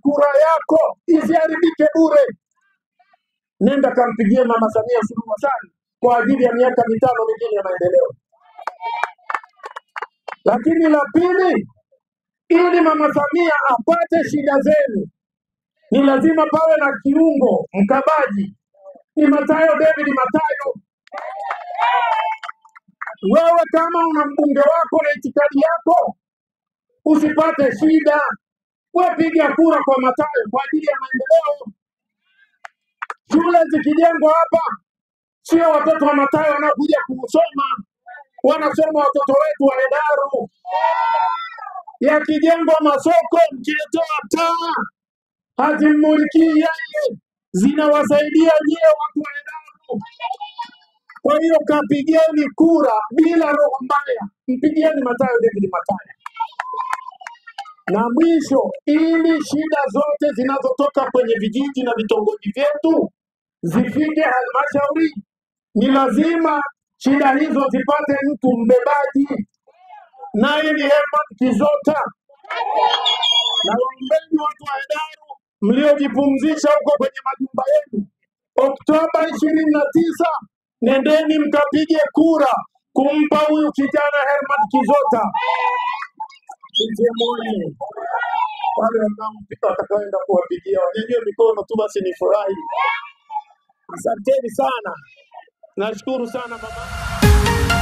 kura yako isiharibike bure. Nenda kampigie Mama Samia Suluhu Hassan kwa ajili ya miaka 5 mingine ya maendeleo. Lakini la pili, ili Mama Samia apate shida zenu, ni lazima pawe na kiungo mkabaji. Ni Matayo David Matayo. Wewe kama una mbunge wako na itikadi yako, usipate shida, wewe piga kura kwa Matayo kwa ajili ya maendeleo. Shule zikijengwa hapa, sio watoto wa Matayo wanakuja kusoma, wanasoma watoto wetu wa Hedaru. Yakijengwa masoko, mkiletoa taa hazimuliki yeye, zinawasaidia nyie watu wa Hedaru. Kwa hiyo kapigeni kura bila roho mbaya, mpigieni Matayo David Matayo. Na mwisho, ili shida zote zinazotoka kwenye vijiji na vitongoji vyetu zifike halmashauri, ni lazima shida hizo zipate mtu mbebaji, naye ni Herman Kizota. Na waombeni watu wa Hedaru mliojipumzisha huko kwenye majumba yenu, Oktoba 29 nendeni mkapige kura kumpa huyu kijana Herman Kizota. Mjemoni wale wanaompita watakaoenda kuwapigia wanyanyue mikono tu basi nifurahi. Asanteni sana. Nashukuru sana mama.